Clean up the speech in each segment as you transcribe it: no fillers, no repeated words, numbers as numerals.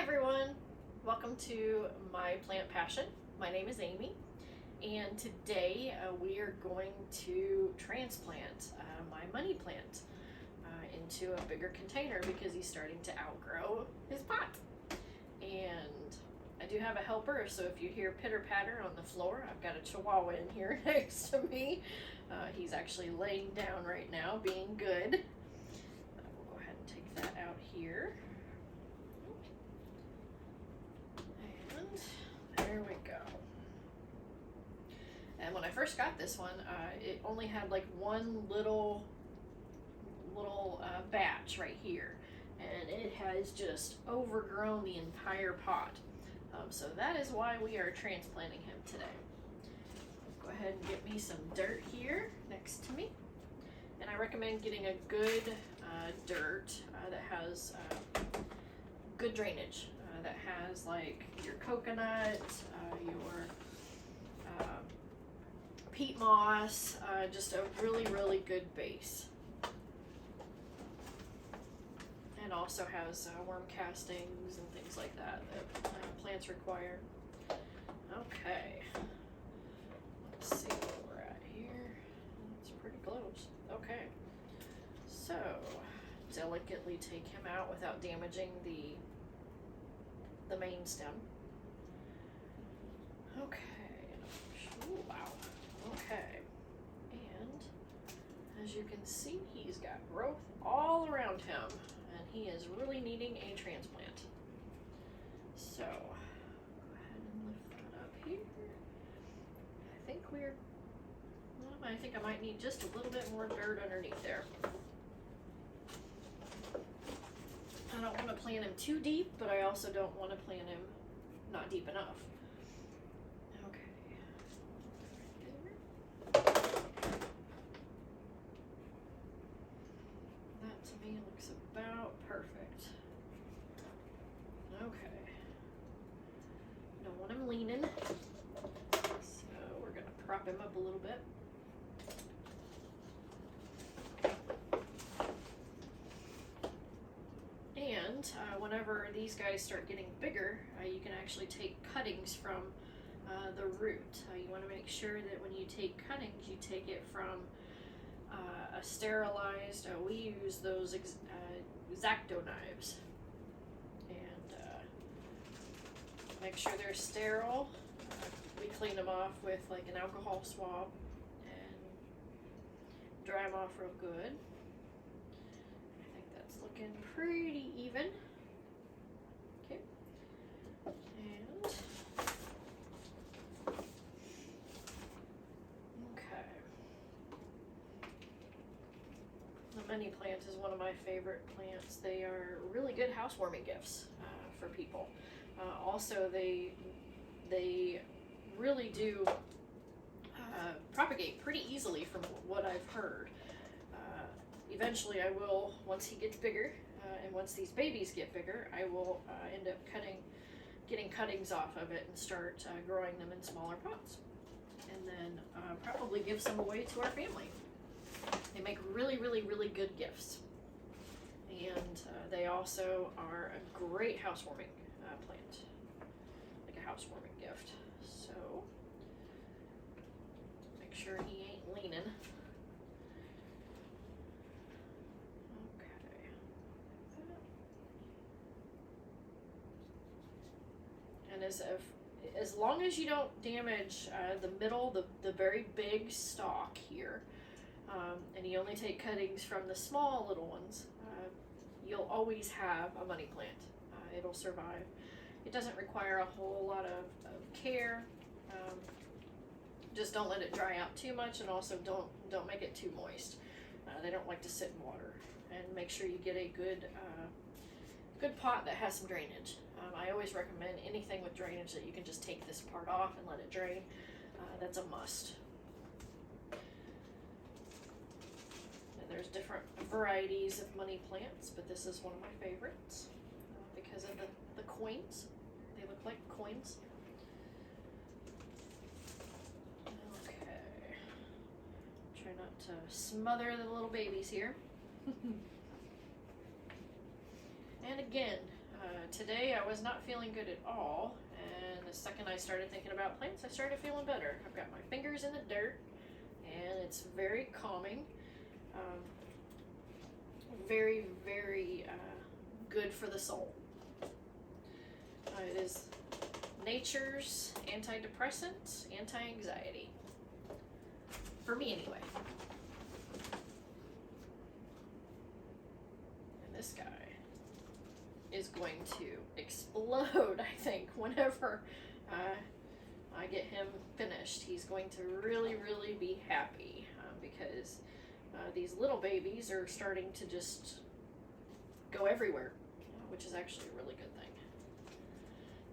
everyone, welcome to My Plant Passion. My name is Amy, and today we are going to transplant my money plant into a bigger container because he's starting to outgrow his pot. And I do have a helper, so if you hear pitter patter on the floor, I've got a chihuahua in here next to me. He's actually laying down right now, being good. We'll go ahead and take that out here. There we go. And when I first got this one, it only had like one little batch right here, and it has just overgrown the entire pot. So that is why we are transplanting him today. Go ahead and get me some dirt here next to me, and I recommend getting a good dirt that has good drainage. That has like your coconut, your peat moss, just a really good base. And also has worm castings and things like that plants require. Okay, let's see where we're at here. It's pretty close. Okay, so delicately take him out without damaging the main stem. Okay. Ooh, wow. Okay. And as you can see, he's got growth all around him, and he is really needing a transplant. So, go ahead and lift that up here. I think I might need just a little bit more dirt underneath there. I don't want to plant him too deep, but I also don't want to plant him not deep enough. Okay. That to me looks about perfect. Okay. Don't want him leaning, so we're going to prop him up a little bit. And whenever these guys start getting bigger, you can actually take cuttings from the root. You want to make sure that when you take cuttings, you take it from a sterilized, we use those X-Acto knives. And make sure they're sterile. We clean them off with like an alcohol swab and dry them off real good. Looking pretty even. Okay. And okay. The money plant is one of my favorite plants. They are really good housewarming gifts for people. Also, they really do propagate pretty easily from what I've heard. Eventually I will, once he gets bigger, and once these babies get bigger, I will end up getting cuttings off of it and start growing them in smaller pots. And then probably give some away to our family. They make really good gifts. And they also are a great housewarming plant, like a housewarming gift. So, make sure he ain't leaning. And as long as you don't damage the middle, the very big stalk here, and you only take cuttings from the small little ones, you'll always have a money plant. It'll survive. It doesn't require a whole lot of care. Just don't let it dry out too much, and also don't make it too moist. They don't like to sit in water. And make sure you get a good pot that has some drainage. I always recommend anything with drainage that you can just take this part off and let it drain. That's a must. And there's different varieties of money plants, but this is one of my favorites because of the coins. They look like coins. Okay. Try not to smother the little babies here. And again, Today I was not feeling good at all, and the second I started thinking about plants, I started feeling better. I've got my fingers in the dirt, and it's very calming. Very, very good for the soul. It is nature's antidepressant, anti-anxiety. For me, anyway. And this guy is going to explode, I think, whenever I get him finished. He's going to really, really be happy because these little babies are starting to just go everywhere, which is actually a really good thing.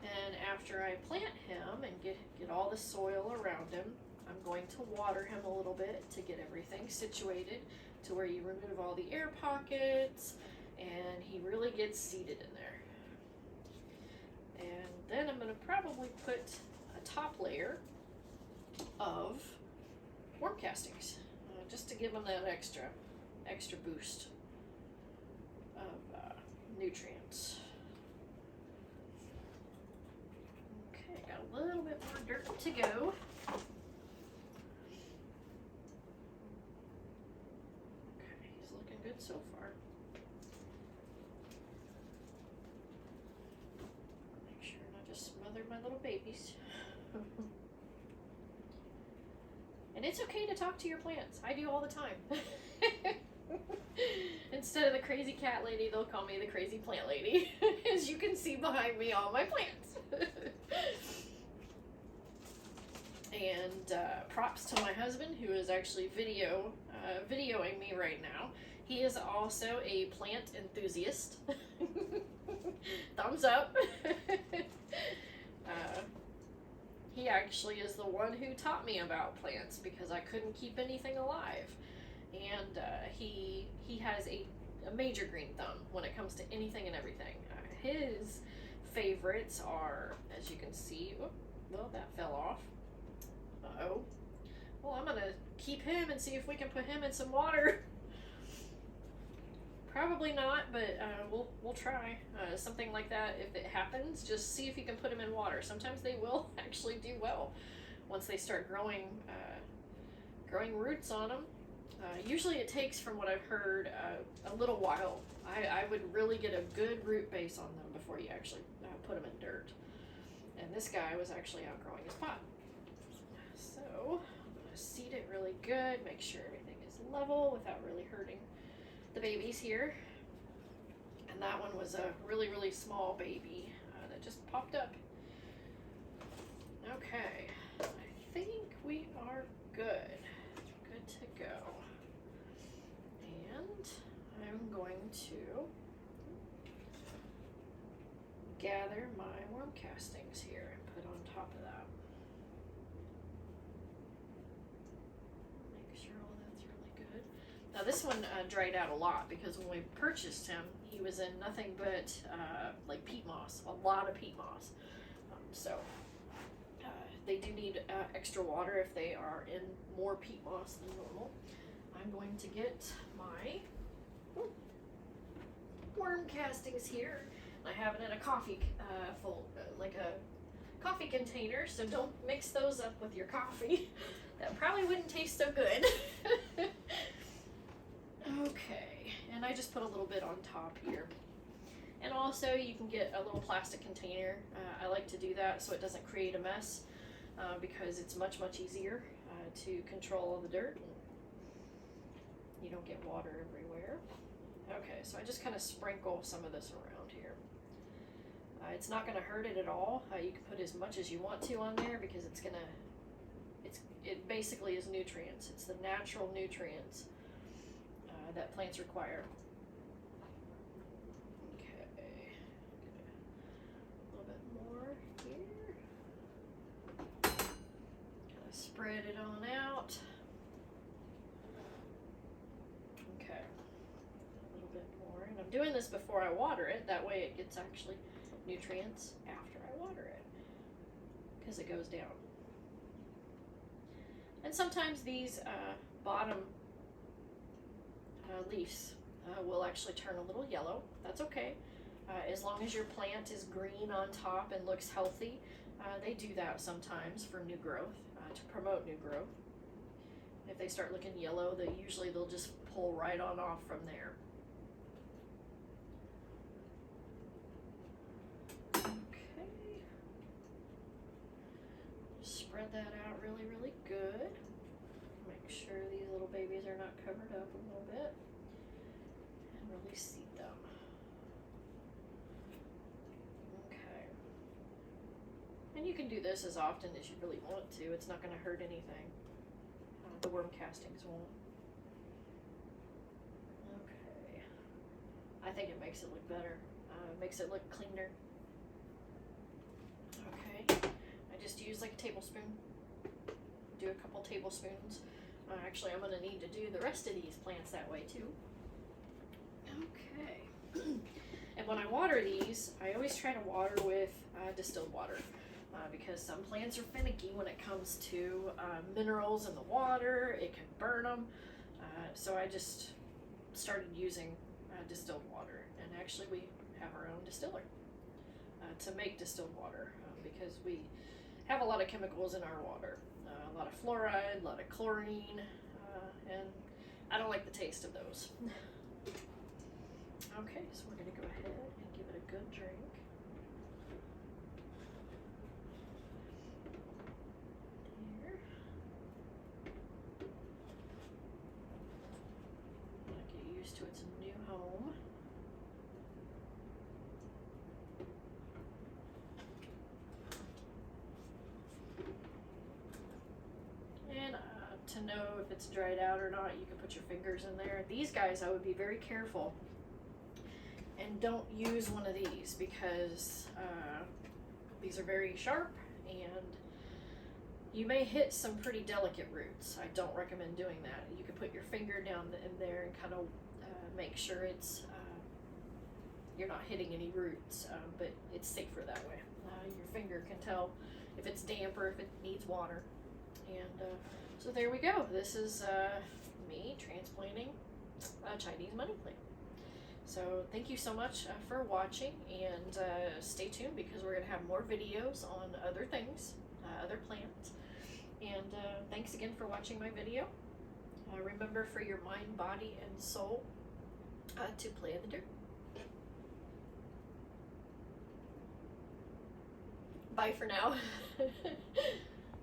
And after I plant him and get all the soil around him, I'm going to water him a little bit to get everything situated to where you remove all the air pockets and he really gets seated in there. And then I'm going to probably put a top layer of worm castings just to give them that extra boost of nutrients. Okay, got a little bit more dirt to go. Okay, he's looking good so far. Make sure not to smother my little babies. And it's okay to talk to your plants. I do all the time. Instead of the crazy cat lady, they'll call me the crazy plant lady. As you can see behind me, all my plants. And props to my husband, who is actually videoing me right now. He is also a plant enthusiast. Thumbs up. He actually is the one who taught me about plants because I couldn't keep anything alive. And he has a major green thumb when it comes to anything and everything. His favorites are, as you can see, well, that fell off. Uh-oh. Well, I'm going to keep him and see if we can put him in some water. Probably not, but we'll try something like that. If it happens, just see if you can put them in water. Sometimes they will actually do well once they start growing roots on them. Usually it takes, from what I've heard, a little while. I would really get a good root base on them before you actually put them in dirt. And this guy was actually outgrowing his pot. So I'm going to seed it really good, make sure everything is level without really hurting the babies here. And that one was a really, really small baby that just popped up. Okay, I think we are good. Good to go. And I'm going to gather my worm castings here and put on top of that. Make sure all that's really good. Now this one dried out a lot because when we purchased him, he was in nothing but like peat moss, a lot of peat moss. So they do need extra water if they are in more peat moss than normal. I'm going to get my worm castings here. I have it in a coffee like a coffee container, so don't mix those up with your coffee. That probably wouldn't taste so good. Okay, and I just put a little bit on top here. And also you can get a little plastic container. I like to do that so it doesn't create a mess because it's much, much easier to control all the dirt. You don't get water everywhere. Okay, so I just kind of sprinkle some of this around here. It's not going to hurt it at all. You can put as much as you want to on there because it basically is nutrients. It's the natural nutrients that plants require. Okay, a little bit more here. Kind of spread it on out. Okay, a little bit more. And I'm doing this before I water it. That way it gets actually nutrients after I water it because it goes down. And sometimes these bottom leaves will actually turn a little yellow. That's okay. As long as your plant is green on top and looks healthy, they do that sometimes for new growth, to promote new growth. If they start looking yellow, they'll just pull right on off from there. Okay. Spread that out really, really good. Make sure these little babies are not covered up a little bit. And really seed them. Okay. And you can do this as often as you really want to. It's not going to hurt anything. The worm castings won't. Okay. I think it makes it look better. It makes it look cleaner. Okay. I just use like a tablespoon. Do a couple tablespoons. Actually, I'm going to need to do the rest of these plants that way too. Okay. And when I water these, I always try to water with distilled water. Because some plants are finicky when it comes to minerals in the water. It can burn them. So I just started using distilled water. And actually we have our own distiller to make distilled water because we have a lot of chemicals in our water. A lot of fluoride, a lot of chlorine, and I don't like the taste of those. Okay, so we're going to go ahead and give it a good drink. To its new home. And to know if it's dried out or not, you can put your fingers in there. These guys, I would be very careful and don't use one of these because these are very sharp and you may hit some pretty delicate roots. I don't recommend doing that. You can put your finger down in there and kind of make sure it's you're not hitting any roots, but it's safer that way. Your finger can tell if it's damp or if it needs water. And so there we go. This is me transplanting a Chinese money plant. So thank you so much for watching, and stay tuned because we're going to have more videos on other things, other plants. And thanks again for watching my video. Remember, for your mind, body, and soul, to play in the dirt. Bye for now.